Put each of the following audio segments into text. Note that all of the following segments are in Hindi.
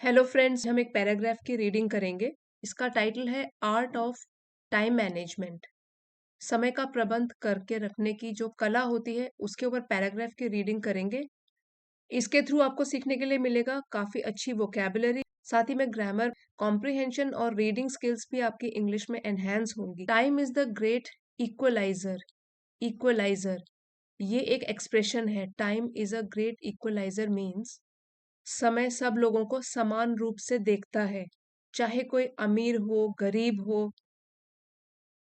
हेलो फ्रेंड्स, हम एक पैराग्राफ की रीडिंग करेंगे। इसका टाइटल है आर्ट ऑफ टाइम मैनेजमेंट। समय का प्रबंध करके रखने की जो कला होती है उसके ऊपर पैराग्राफ की रीडिंग करेंगे। इसके थ्रू आपको सीखने के लिए मिलेगा काफी अच्छी वोकैबुलरी, साथ ही में ग्रामर, कॉम्प्रिहेंशन और रीडिंग स्किल्स भी आपकी इंग्लिश में एनहेंस होंगी। Time is the great equaliser. Equaliser ये एक एक्सप्रेशन है। Time is a great equaliser means समय सब लोगों को समान रूप से देखता है, चाहे कोई अमीर हो, गरीब हो,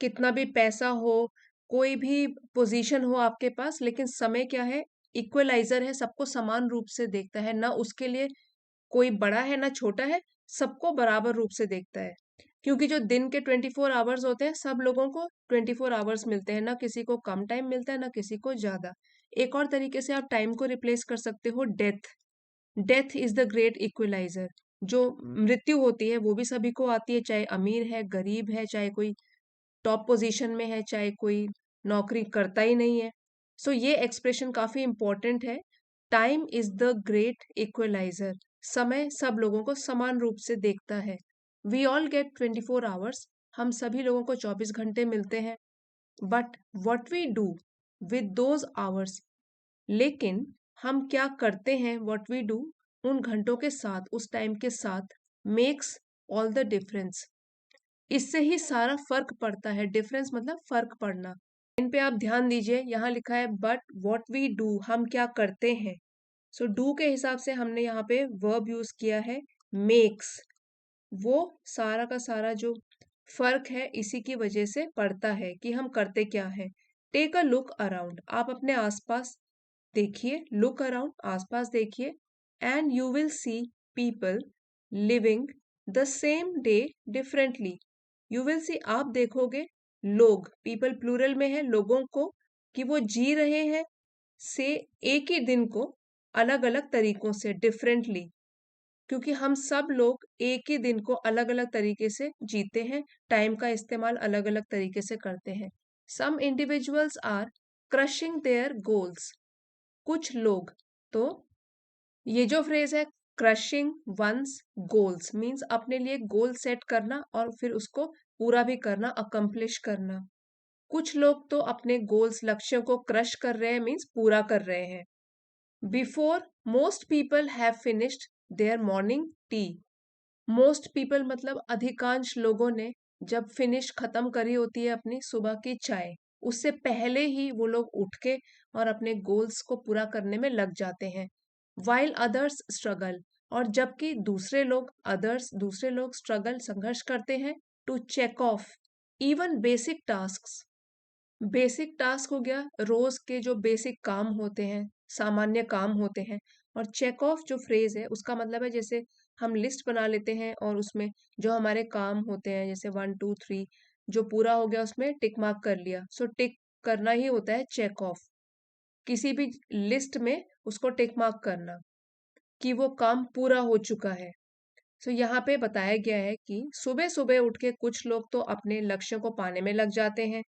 कितना भी पैसा हो, कोई भी पोजीशन हो आपके पास, लेकिन समय क्या है? इक्वलाइजर है, सबको समान रूप से देखता है। ना उसके लिए कोई बड़ा है ना छोटा है, सबको बराबर रूप से देखता है। क्योंकि जो दिन के 24 आवर्स होते हैं, सब लोगों को 24 आवर्स मिलते हैं, ना किसी को कम टाइम मिलता है ना किसी को ज्यादा। एक और तरीके से आप टाइम को रिप्लेस कर सकते हो death. Death is the great equaliser. जो मृत्यु होती है वो भी सभी को आती है, चाहे अमीर है, गरीब है, चाहे कोई टॉप पोजीशन में है, चाहे कोई नौकरी करता ही नहीं है। सो ये एक्सप्रेशन काफी इंपॉर्टेंट है। Time is the great equaliser. समय सब लोगों को समान रूप से देखता है। We all get 24 hours. हम सभी लोगों को 24 घंटे मिलते हैं। But what we do with those hours, लेकिन हम क्या करते हैं, व्हाट वी डू, उन घंटों के साथ, उस टाइम के साथ, मेक्स ऑल द डिफरेंस। इससे ही सारा फर्क पड़ता है। डिफरेंस मतलब फर्क पड़ना। इन पे आप ध्यान दीजिए, यहाँ लिखा है बट व्हाट वी डू, हम क्या करते हैं। सो डू के हिसाब से हमने यहाँ पे वर्ब यूज किया है मेक्स। वो सारा का सारा जो फर्क है इसी की वजह से पड़ता है कि हम करते क्या है। Take a look around. आप अपने आसपास देखिए, लुक अराउंड, आसपास देखिए, and you will see people living the same day differently. You will see, आप देखोगे, लोग, पीपल प्लूरल में है, लोगों को, कि वो जी रहे हैं से एक ही दिन को अलग अलग तरीकों से, डिफरेंटली। क्योंकि हम सब लोग एक ही दिन को अलग अलग तरीके से जीते हैं, टाइम का इस्तेमाल अलग अलग तरीके से करते हैं। Some individuals are crushing their goals. कुछ लोग, तो ये जो फ्रेज है क्रशिंग वंस गोल्स मीन्स अपने लिए गोल सेट करना और फिर उसको पूरा भी करना, अकम्प्लिश करना। कुछ लोग तो अपने गोल्स, लक्ष्यों को क्रश कर रहे हैं मीन्स पूरा कर रहे हैं। Before most people have finished their morning tea. Most people मतलब अधिकांश लोगों ने जब फिनिश खत्म करी होती है अपनी सुबह की चाय, उससे पहले ही वो लोग उठ के और अपने गोल्स को पूरा करने में लग जाते हैं। वाइल अदर्स स्ट्रगल, और जबकि दूसरे लोग, अदर्स दूसरे लोग, स्ट्रगल संघर्ष करते हैं to check off even basic task. Basic task हो गया रोज के जो बेसिक काम होते हैं, सामान्य काम होते हैं। और चेक ऑफ जो फ्रेज है उसका मतलब है जैसे हम लिस्ट बना लेते हैं और उसमें जो हमारे काम होते हैं, जैसे 1 2 3, जो पूरा हो गया उसमें टिक मार्क कर लिया। सो टिक करना ही होता है चेक ऑफ। किसी भी लिस्ट में उसको टिक मार्क करना कि वो काम पूरा हो चुका है। सो यहाँ पे बताया गया है कि सुबह सुबह उठ के कुछ लोग तो अपने लक्ष्यों को पाने में लग जाते हैं,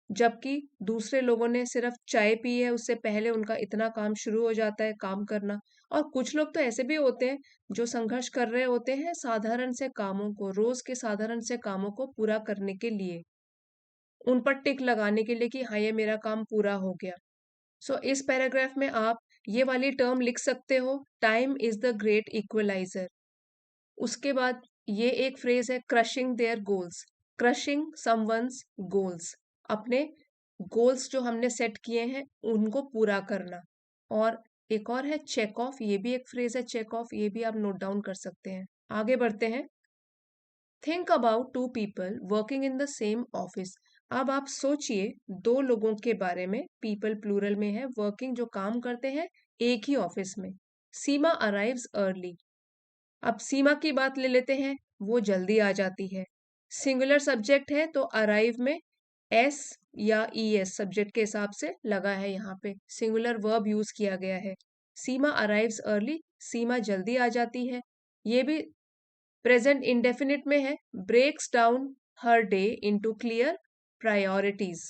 जबकि दूसरे लोगों ने सिर्फ चाय पी है उससे पहले उनका इतना काम शुरू हो जाता है, काम करना। और कुछ लोग तो ऐसे भी होते हैं जो संघर्ष कर रहे होते हैं साधारण से कामों को, रोज के साधारण से कामों को पूरा करने के लिए, उन पर टिक लगाने के लिए कि हाँ ये मेरा काम पूरा हो गया। सो इस पैराग्राफ में आप ये वाली टर्म लिख सकते हो, time is the great equaliser. उसके बाद ये एक फ्रेज है crushing their goals. Crushing someone's goals, अपने गोल्स जो हमने सेट किए हैं उनको पूरा करना। और एक और है चेक ऑफ, ये भी एक फ्रेज है चेक ऑफ, ये भी आप नोट डाउन कर सकते हैं। आगे बढ़ते हैं। Think about two people working in the same office. अब आप सोचिए दो लोगों के बारे में, पीपल प्लूरल में है, वर्किंग जो काम करते हैं एक ही ऑफिस में। सीमा अराइव्स अर्ली। अब सीमा की बात ले लेते हैं, वो जल्दी आ जाती है। सिंगुलर सब्जेक्ट है तो अराइव में एस या ई एस सब्जेक्ट के हिसाब से लगा है, यहाँ पे सिंगुलर वर्ब यूज किया गया है। सीमा अराइव्स अर्ली, सीमा जल्दी आ जाती है। ये भी प्रेजेंट इंडेफिनिट में है। ब्रेक्स डाउन हर day into clear priorities.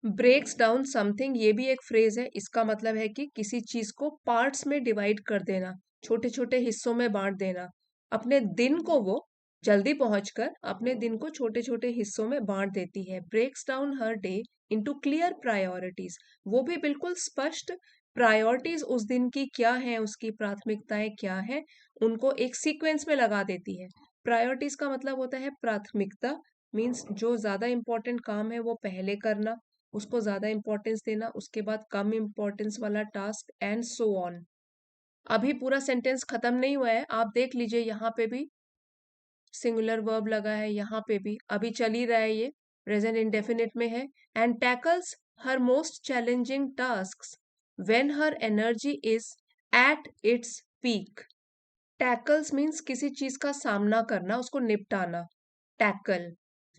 Breaks down something, ये भी एक फ्रेज है। इसका मतलब है कि किसी चीज को पार्ट्स में डिवाइड कर देना, छोटे छोटे हिस्सों में बांट देना। अपने दिन को वो जल्दी पहुंचकर अपने दिन को छोटे छोटे हिस्सों में बांट देती है। ब्रेक्स डाउन हर डे इनटू क्लियर प्रायोरिटीज, वो भी बिल्कुल स्पष्ट प्रायोरिटीज उस दिन की क्या है, उसकी प्राथमिकताएं क्या है, उनको एक सीक्वेंस में लगा देती है। प्रायोरिटीज का मतलब होता है प्राथमिकता, मीन्स जो ज्यादा इंपॉर्टेंट काम है वो पहले करना, उसको ज्यादा इंपॉर्टेंस देना, उसके बाद कम इंपॉर्टेंस वाला टास्क एंड सो ऑन। अभी पूरा सेंटेंस खत्म नहीं हुआ है, आप देख लीजिए, यहाँ पे भी सिंगुलर वर्ब लगा है, यहाँ पे भी अभी चल ही रहा है, ये प्रेजेंट इंडेफिनिट में है। And tackles her most challenging tasks when her energy is at its peak. Tackles means किसी चीज का सामना करना, उसको निपटाना, टैकल।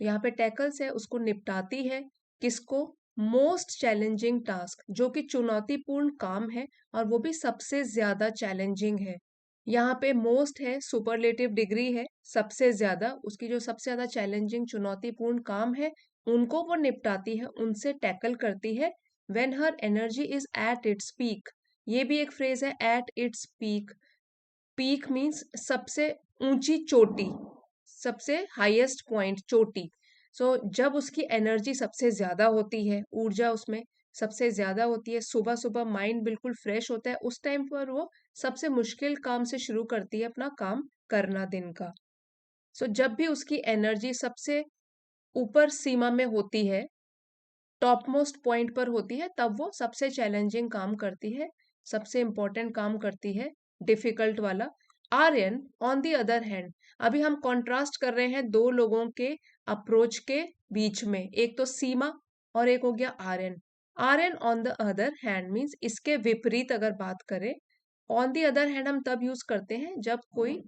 तो यहाँ पे टैकल्स है, उसको निपटाती है, किसको? मोस्ट चैलेंजिंग टास्क, जो कि चुनौतीपूर्ण काम है और वो भी सबसे ज्यादा चैलेंजिंग है। यहाँ पे मोस्ट है, सुपरलेटिव डिग्री है, सबसे ज्यादा, उसकी जो सबसे ज्यादा चैलेंजिंग चुनौतीपूर्ण काम है उनको वो निपटाती है, उनसे टैकल करती है। When her energy is at its peak, ये भी एक फ्रेज है, at its peak. Peak means सबसे ऊंची चोटी, सबसे हाईएस्ट पॉइंट, चोटी। सो जब उसकी एनर्जी सबसे ज्यादा होती है, ऊर्जा उसमें सबसे ज्यादा होती है, सुबह सुबह माइंड बिल्कुल फ्रेश होता है, उस टाइम पर वो सबसे मुश्किल काम से शुरू करती है अपना काम करना दिन का। सो जब भी उसकी एनर्जी सबसे ऊपर सीमा में होती है, टॉप मोस्ट पॉइंट पर होती है, तब वो सबसे चैलेंजिंग काम करती है, सबसे इंपॉर्टेंट काम करती है, डिफिकल्ट वाला। Aryan on the other hand, अभी हम कॉन्ट्रास्ट कर रहे हैं दो लोगों के अप्रोच के बीच में, एक तो सीमा और एक हो गया Aryan. Aryan on the other hand means इसके विपरीत अगर बात करें, ऑन द अदर हैंड हम तब यूज करते हैं जब कोई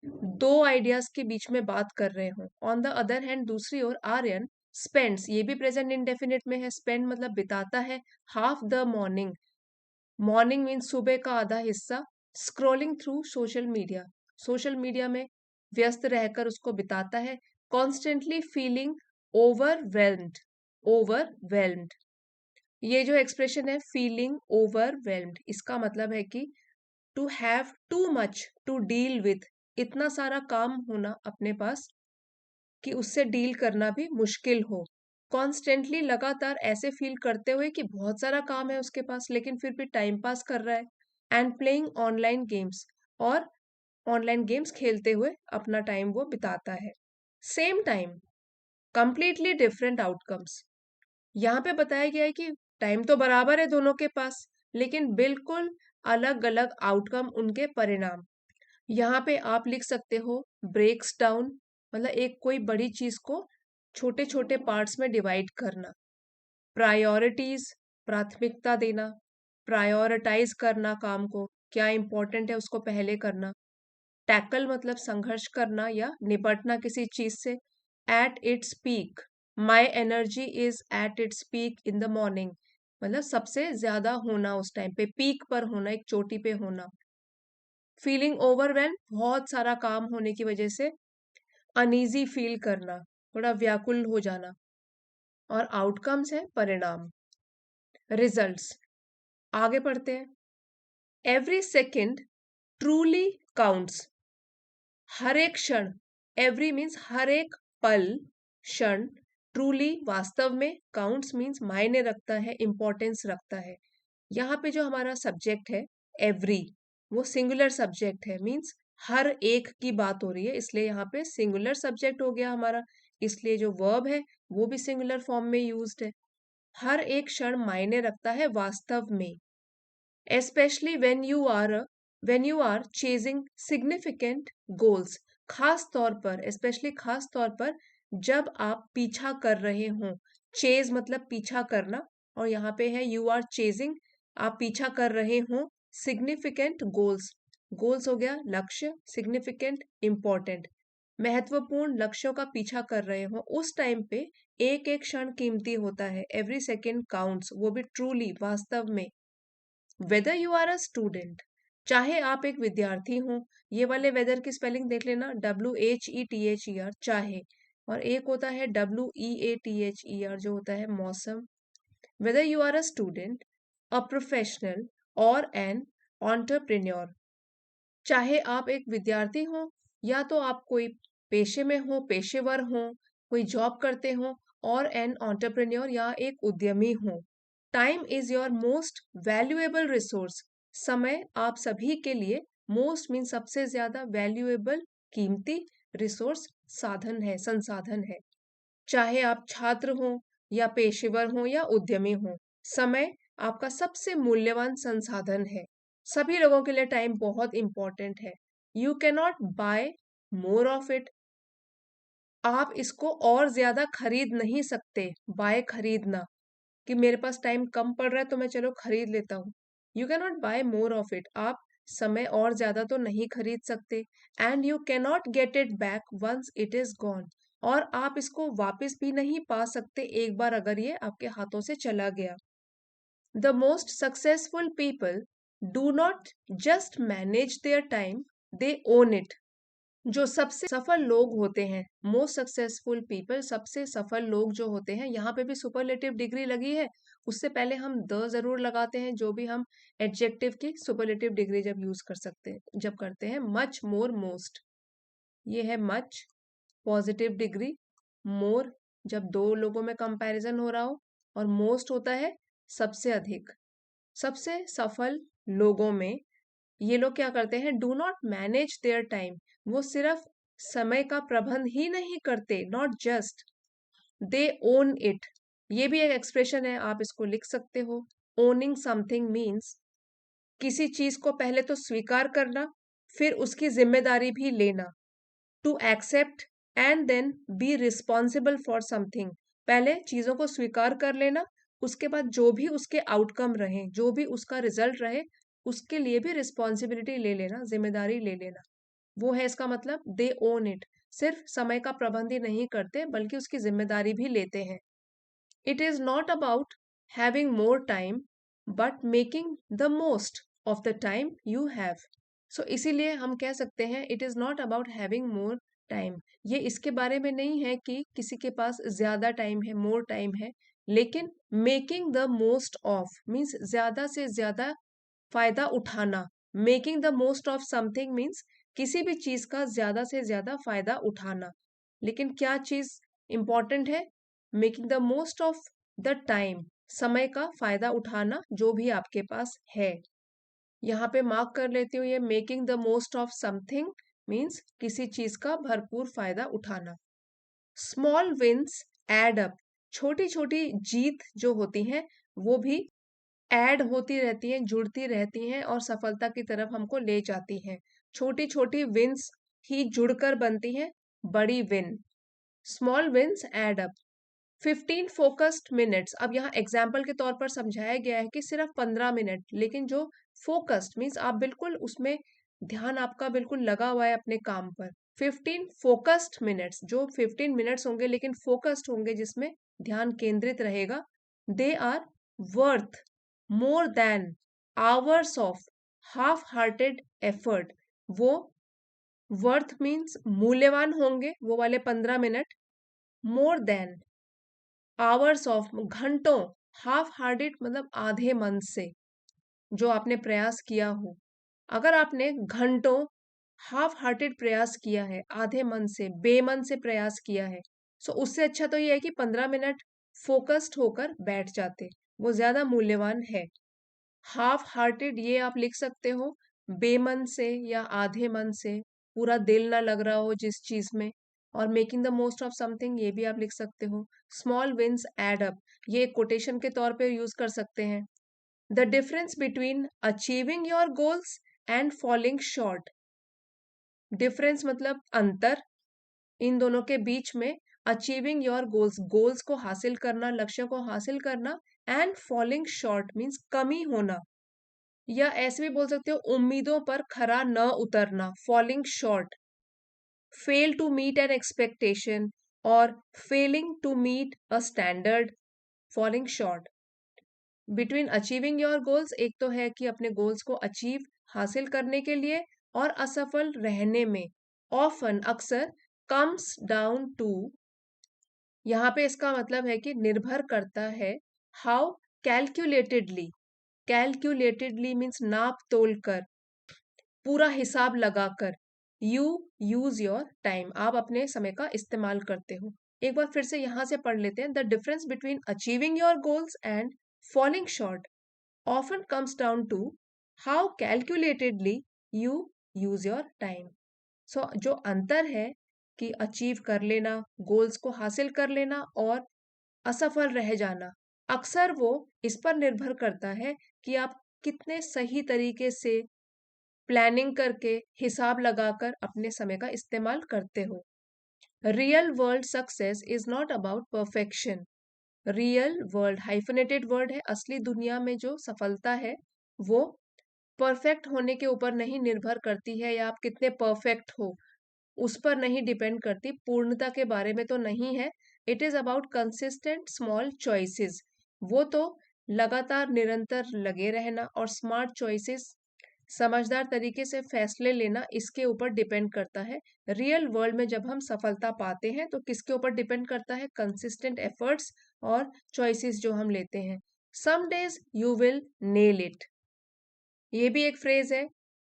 दो आइडियाज के बीच में बात कर रहे हो। ऑन द अदर हैंड, दूसरी ओर, आर्यन स्पेंड्स, ये भी प्रेजेंट इंडेफिनिट में है, स्पेंड मतलब बिताता है, half the morning, morning means सुबह का आधा हिस्सा, scrolling through social media, social media में व्यस्त रहकर उसको बिताता है। कॉन्स्टेंटली फीलिंग ओवरवेल्म्ड, ओवरवेल्म्ड, ये जो एक्सप्रेशन है फीलिंग ओवरवेल्म्ड, इसका मतलब है कि to have too much to deal with, इतना सारा काम होना अपने पास कि उससे डील करना भी मुश्किल हो। कॉन्स्टेंटली, लगातार ऐसे फील करते हुए कि बहुत सारा काम है उसके पास लेकिन फिर भी टाइम पास कर रहा है। एंड प्लेइंग ऑनलाइन गेम्स, और ऑनलाइन गेम्स खेलते हुए अपना टाइम वो बिताता है। Same time, completely different outcomes, यहाँ पे बताया गया है कि टाइम तो बराबर है दोनों के पास, लेकिन बिल्कुल अलग अलग आउटकम, उनके परिणाम। यहाँ पे आप लिख सकते हो ब्रेक्स डाउन, मतलब एक कोई बड़ी चीज को छोटे छोटे पार्ट्स में डिवाइड करना। प्रायोरिटीज, प्राथमिकता देना, प्रायोरिटाइज करना काम को, क्या इंपॉर्टेंट है उसको पहले करना। टैकल मतलब संघर्ष करना या निपटना किसी चीज से। At its peak, my energy is at its peak in the morning, मतलब सबसे ज्यादा होना उस टाइम पे, पीक पर होना, एक चोटी पे होना। फीलिंग ओवरवेल्म, बहुत सारा काम होने की वजह से अनईजी फील करना, थोड़ा व्याकुल हो जाना। और आउटकम्स है परिणाम, रिजल्ट्स। आगे पढ़ते हैं। एवरी सेकेंड ट्रूली काउंट्स, हर एक क्षण, एवरी मीन्स हर एक पल, क्षण, ट्रूली वास्तव में, काउंट्स मीन्स मायने रखता है, इंपॉर्टेंस रखता है। यहाँ पे जो हमारा सब्जेक्ट है एवरी, वो सिंगुलर सब्जेक्ट है, मीन्स हर एक की बात हो रही है, इसलिए यहाँ पे सिंगुलर सब्जेक्ट हो गया हमारा, इसलिए जो वर्ब है वो भी सिंगुलर फॉर्म में यूज्ड है। हर एक क्षण मायने रखता है वास्तव में। especially when you are chasing significant goals, खास तौर पर, especially खास तौर पर जब आप पीछा कर रहे हो। chase मतलब पीछा करना, और यहाँ पे है you are chasing, आप पीछा कर रहे हो significant goals, goals हो गया लक्ष्य, significant important, महत्वपूर्ण लक्ष्यों का पीछा कर रहे हो, उस टाइम पे एक एक क्षण कीमती होता है, every second counts, वो भी truly वास्तव में। Whether you are a student, चाहे आप एक विद्यार्थी हो, ये वाले वेदर की स्पेलिंग देख लेना, WHETHER, चाहे, और एक होता है WEATHER जो होता है मौसम। Whether you are a student, a professional और एन एंटरप्रेन्योर, चाहे आप एक विद्यार्थी हो या तो आप कोई पेशे में हो, पेशेवर हो, कोई जॉब करते हो, और एन एंटरप्रेन्योर या एक उद्यमी हो। Time is your most valuable resource. समय आप सभी के लिए मोस्ट मीन सबसे ज्यादा वैल्यूएबल, कीमती रिसोर्स, साधन है, संसाधन है। चाहे आप छात्र हो या पेशेवर हो या उद्यमी हो, समय आपका सबसे मूल्यवान संसाधन है। सभी लोगों के लिए टाइम बहुत इंपॉर्टेंट है। You can not buy more of it. आप इसको और ज्यादा खरीद नहीं सकते। बाय, खरीदना, कि मेरे पास टाइम कम पड़ रहा है तो मैं चलो खरीद लेता हूँ। You can not buy more of it. आप समय और ज्यादा तो नहीं खरीद सकते। And you can not get it back once it is gone. और आप इसको वापस भी नहीं पा सकते एक बार अगर ये आपके हाथों से चला गया। The most successful people do not just manage their time, they own it. जो सबसे सफल लोग होते हैं, मोस्ट सक्सेसफुल पीपल, सबसे सफल लोग जो होते हैं, यहाँ पे भी सुपरलेटिव डिग्री लगी है। उससे पहले हम द जरूर लगाते हैं, जो भी हम एडजेक्टिव की सुपरलेटिव डिग्री जब यूज कर सकते हैं, जब करते हैं। मच, मोर, मोस्ट, ये है मच पॉजिटिव डिग्री। मोर जब दो लोगों में कंपैरिजन हो रहा हो, और मोस्ट होता है सबसे अधिक। सबसे सफल लोगों में ये लोग क्या करते हैं? Do not manage their time. वो सिर्फ समय का प्रबंध ही नहीं करते, not just, they own it. ये भी एक एक्सप्रेशन है, आप इसको लिख सकते हो। ओनिंग समथिंग मीन्स किसी चीज को पहले तो स्वीकार करना, फिर उसकी जिम्मेदारी भी लेना। To accept and then be responsible for something. पहले चीजों को स्वीकार कर लेना, उसके बाद जो भी उसके आउटकम रहे, जो भी उसका रिजल्ट रहे, उसके लिए भी रिस्पॉन्सिबिलिटी ले लेना, जिम्मेदारी ले लेना। वो है इसका मतलब, दे ओन इट। सिर्फ समय का प्रबंध ही नहीं करते बल्कि उसकी जिम्मेदारी भी लेते हैं। It is not about having more time but making the most of the time you have. So इसीलिए हम कह सकते हैं it is not about having more time. ये इसके बारे में नहीं है कि किसी के पास ज्यादा टाइम है, मोर टाइम है, लेकिन making the most of means ज्यादा से ज्यादा फायदा उठाना। Making the most of something means किसी भी चीज का ज्यादा से ज्यादा फायदा उठाना। लेकिन क्या चीज इंपॉर्टेंट है? Making the most of the time, समय का फायदा उठाना जो भी आपके पास है। यहाँ पे मार्क कर लेती हूँ, ये making the most of something means किसी चीज का भरपूर फायदा उठाना। Small wins add up. छोटी छोटी जीत जो होती हैं वो भी ऐड होती रहती हैं, जुड़ती रहती हैं और सफलता की तरफ हमको ले जाती हैं। छोटी छोटी विंस ही जुड़कर बनती हैं बड़ी win. Small wins add up. 15 focused minutes. अब यहाँ एग्जाम्पल के तौर पर समझाया गया है कि सिर्फ 15 मिनट, लेकिन जो फोकस्ड मीन्स आप बिल्कुल उसमें ध्यान आपका बिल्कुल लगा हुआ है अपने काम पर। 15 फोकस्ड मिनट्स, जो 15 मिनट्स होंगे लेकिन फोकस्ड होंगे, जिसमें ध्यान केंद्रित रहेगा। They are worth more than hours of half hearted effort. वो वर्थ मीन्स मूल्यवान होंगे, वो वाले 15 minute, more than hours of घंटों, हाफ हार्टेड मतलब आधे मन से जो आपने प्रयास किया हो। अगर आपने घंटों हाफ हार्टेड प्रयास किया है, आधे मन से, बेमन से प्रयास किया है, सो उससे अच्छा तो ये है कि 15 मिनट फोकस्ड होकर बैठ जाते, वो ज्यादा मूल्यवान है। हाफ हार्टेड ये आप लिख सकते हो बेमन से या आधे मन से, पूरा दिल ना लग रहा हो जिस चीज में। और making the most of something ये भी आप लिख सकते हो। स्मॉल विंस एड अप, ये कोटेशन के तौर पे यूज कर सकते हैं। The difference between achieving your goals and falling short. Difference मतलब अंतर, इन दोनों के बीच में। अचीविंग योर गोल्स, गोल्स को हासिल करना, लक्ष्य को हासिल करना। एंड फॉलिंग शॉर्ट मीन्स कमी होना, या ऐसे भी बोल सकते हो उम्मीदों पर खरा न उतरना, falling short. Fail to meet an expectation और failing to meet a standard, falling short. Between achieving your goals, एक तो है कि अपने गोल्स को अचीव, हासिल करने के लिए, और असफल रहने में। ऑफन, अक्सर, कम्स डाउन टू, यहाँ पे इसका मतलब है कि निर्भर करता है। हाउ कैलकुलेटेडली, कैलकुलेटेडली मीन्स नाप तोल कर, पूरा हिसाब लगाकर, यू यूज योर टाइम, आप अपने समय का इस्तेमाल करते हो। एक बार फिर से यहां से पढ़ लेते हैं। The difference between achieving your goals and falling short often comes down to how calculatedly you use your time. So जो अंतर है कि अचीव कर लेना, गोल्स को हासिल कर लेना और असफल रह जाना, अक्सर वो इस पर निर्भर करता है कि आप कितने सही तरीके से प्लानिंग करके, हिसाब लगाकर अपने समय का इस्तेमाल करते हो। Real world success is not about perfection. Real world hyphenated word है। असली दुनिया में जो सफलता है वो परफेक्ट होने के ऊपर नहीं निर्भर करती है, या आप कितने परफेक्ट हो उस पर नहीं डिपेंड करती, पूर्णता के बारे में तो नहीं है। It is about consistent small choices. वो तो लगातार निरंतर लगे रहना और स्मार्ट चॉइसेस, समझदार तरीके से फैसले लेना, इसके ऊपर डिपेंड करता है। रियल वर्ल्ड में जब हम सफलता पाते हैं तो किसके ऊपर डिपेंड करता है? कंसिस्टेंट एफर्ट्स और चॉइसेस जो हम लेते हैं। Some days you will nail it, ये भी एक फ्रेज है।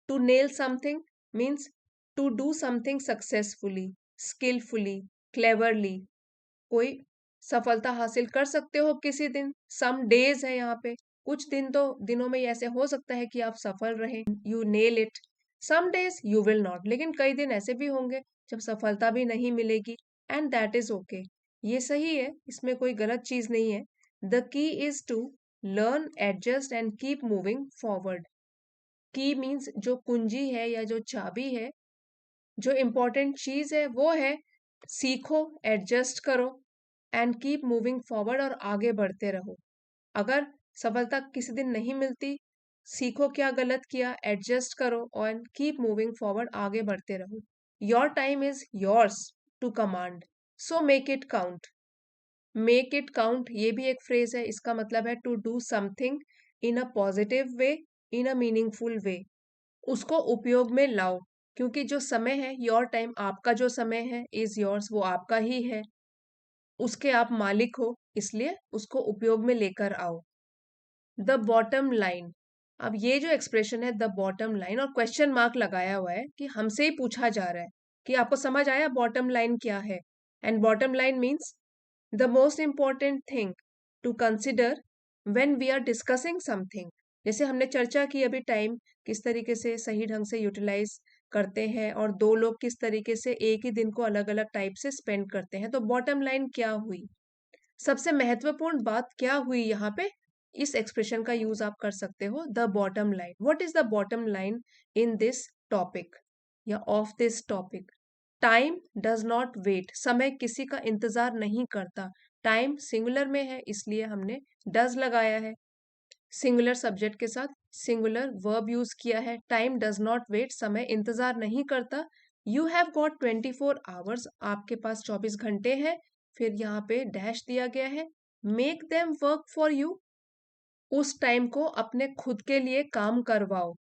To nail something means to do something successfully, skilfully, cleverly. कोई सफलता हासिल कर सकते हो किसी दिन। सम डेज है यहाँ पे, कुछ दिन तो दिनों में ऐसे हो सकता है कि आप सफल रहे, you nail it. Some days you will not, लेकिन कई दिन ऐसे भी होंगे जब सफलता भी नहीं मिलेगी, एंड दैट इज ओके। ये सही है, इसमें कोई गलत चीज नहीं है। The key is to learn, adjust and keep moving forward. Key means जो कुंजी है या जो चाबी है, जो इम्पोर्टेंट चीज है वो है सीखो, एडजस्ट करो एंड कीप मूविंग फॉरवर्ड, और आगे बढ़ते रहो। अगर सफलता किसी दिन नहीं मिलती, सीखो क्या गलत किया, एडजस्ट करो और कीप मूविंग फॉरवर्ड, आगे बढ़ते रहो। Your time is yours to command, so make it count. Make it count ये भी एक फ्रेज है। इसका मतलब है to do something in a positive way, in a meaningful way. उसको उपयोग में लाओ, क्योंकि जो समय है, योर टाइम, आपका जो समय है, इज योर्स, वो आपका ही है, उसके आप मालिक हो, इसलिए उसको उपयोग में लेकर आओ। द बॉटम लाइन, अब ये जो एक्सप्रेशन है द बॉटम लाइन, और क्वेश्चन मार्क लगाया हुआ है कि हमसे ही पूछा जा रहा है कि आपको समझ आया बॉटम लाइन क्या है? And bottom line means the most important thing to consider when we are discussing something. जैसे हमने चर्चा की अभी, टाइम किस तरीके से सही ढंग से यूटिलाइज करते हैं और दो लोग किस तरीके से एक ही दिन को अलग अलग टाइप से स्पेंड करते हैं। तो बॉटम लाइन क्या हुई, सबसे महत्वपूर्ण बात क्या हुई यहाँ पे? इस एक्सप्रेशन का यूज आप कर सकते हो, the bottom line. What is the bottom line in this topic या of this topic? Time does not wait, समय किसी का इंतजार नहीं करता। टाइम सिंगुलर में है इसलिए हमने डज लगाया है, सिंगुलर सब्जेक्ट के साथ सिंगुलर वर्ब यूज किया है। टाइम डज नॉट वेट, समय इंतजार नहीं करता। यू हैव गॉट 24 आवर्स, आपके पास 24 घंटे हैं। फिर यहाँ पे डैश दिया गया है, make them work for you, उस टाइम को अपने खुद के लिए काम करवाओ।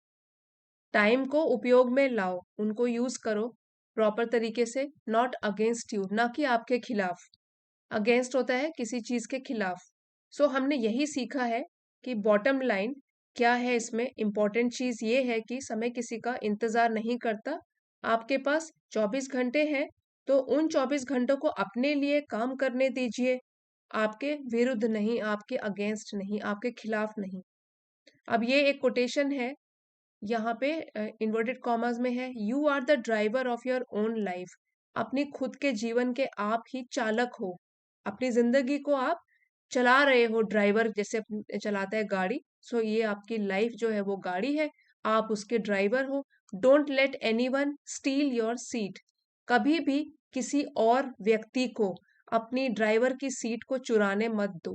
टाइम को उपयोग में लाओ, उनको यूज करो प्रॉपर तरीके से, नॉट अगेंस्ट यू, ना कि आपके खिलाफ। अगेंस्ट होता है किसी चीज के खिलाफ। सो हमने यही सीखा है कि बॉटम लाइन क्या है। इसमें इंपॉर्टेंट चीज ये है कि समय किसी का इंतजार नहीं करता। आपके पास 24 घंटे हैं, तो उन 24 घंटों को अपने लिए काम करने दीजिए, आपके विरुद्ध नहीं, आपके अगेंस्ट नहीं, आपके खिलाफ नहीं। अब ये एक कोटेशन है, यहाँ पे इन्वर्टेड कॉमर्स में है, you are the driver of your own life. अपनी खुद के जीवन के आप ही चालक हो, अपनी जिंदगी को आप चला रहे हो, ड्राइवर जैसे चलाता है गाड़ी। सो ये आपकी लाइफ जो है वो गाड़ी है, आप उसके ड्राइवर हो। Don't let anyone steel your seat, कभी भी किसी और व्यक्ति को अपनी ड्राइवर की सीट को चुराने मत दो।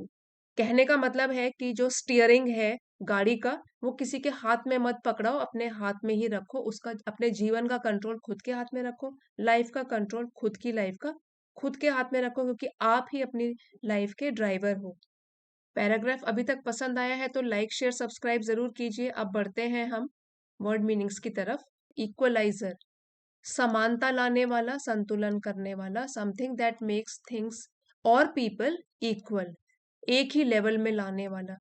कहने का मतलब है कि जो स्टीयरिंग है गाड़ी का, वो किसी के हाथ में मत पकड़ाओ, अपने हाथ में ही रखो उसका। अपने जीवन का कंट्रोल खुद के हाथ में रखो, लाइफ का कंट्रोल खुद की लाइफ का खुद के हाथ में रखो, क्योंकि आप ही अपनी लाइफ के ड्राइवर हो। पैराग्राफ अभी तक पसंद आया है तो लाइक शेयर सब्सक्राइब जरूर कीजिए। अब बढ़ते हैं हम वर्ड मीनिंग्स की तरफ। इक्वलाइजर, समानता लाने वाला, संतुलन करने वाला, समथिंग दैट मेक्स थिंग्स और पीपल इक्वल, एक ही लेवल में लाने वाला।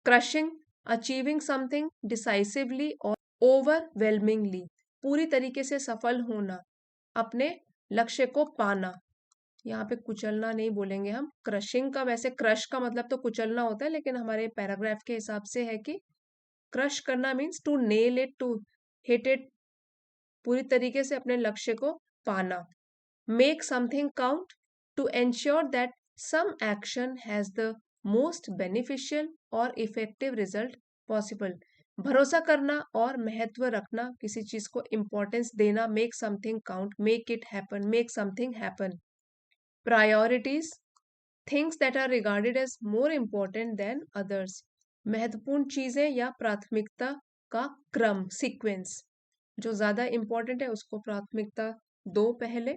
क्रशिंग, अचीविंग समथिंग डिसाइसिवली और ओवरवेलमिंगली, पूरी तरीके से सफल होना, अपने लक्ष्य को पाना। यहाँ पे कुचलना नहीं बोलेंगे हम, क्रशिंग का, वैसे क्रश का मतलब तो कुचलना होता है, लेकिन हमारे पैराग्राफ के हिसाब से है कि क्रश करना means to nail it, to hit it, पूरी तरीके से अपने लक्ष्य को पाना। Make something count, to ensure that some action has the most beneficial और इफेक्टिव रिजल्ट पॉसिबल। भरोसा करना और महत्व रखना, किसी चीज को इंपॉर्टेंस देना, make something count, make it happen, make something happen. Priorities, things that are regarded as more important than others, महत्वपूर्ण चीजें या प्राथमिकता का क्रम, सीक्वेंस, जो ज्यादा इंपॉर्टेंट है उसको प्राथमिकता दो पहले।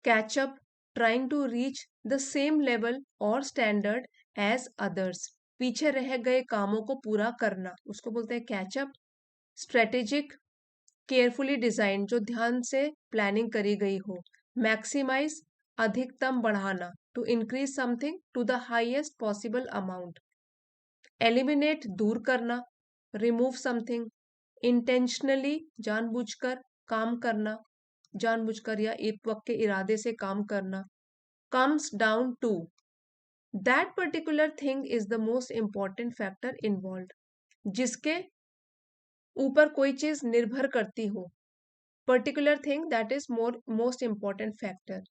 Catch up, trying to reach the same level और स्टैंडर्ड एज अदर्स, पीछे रह गए कामों को पूरा करना, उसको बोलते हैं कैचअप। स्ट्रेटेजिक, केयरफुली डिजाइन, जो ध्यान से प्लानिंग करी गई हो। मैक्सिमाइज, अधिकतम बढ़ाना, to increase something to the highest possible amount. Eliminate, दूर करना, रिमूव समथिंग। इंटेंशनली, जानबूझकर काम करना, जानबूझकर या एक वक्त के इरादे से काम करना। Comes down to, that particular thing is the most important factor involve, जिसके ऊपर कोई चीज निर्भर करती हो, particular thing that is most important factor.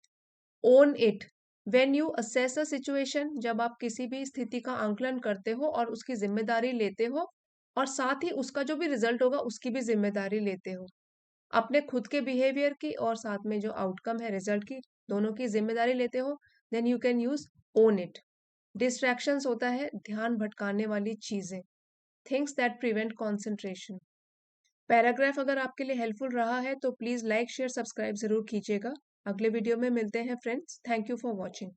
Own it, when you assess a situation, जब आप किसी भी स्थिति का आंकलन करते हो और उसकी जिम्मेदारी लेते हो, और साथ ही उसका जो भी रिजल्ट होगा उसकी भी जिम्मेदारी लेते हो, अपने खुद के बिहेवियर की और साथ में जो आउटकम है रिजल्ट की, दोनों की जिम्मेदारी लेते हो, then you can use own it. Distractions होता है ध्यान भटकाने वाली चीजें, things that prevent concentration. Paragraph अगर आपके लिए हेल्पफुल रहा है तो प्लीज लाइक शेयर सब्सक्राइब जरूर कीजिएगा। अगले वीडियो में मिलते हैं friends, thank you for watching.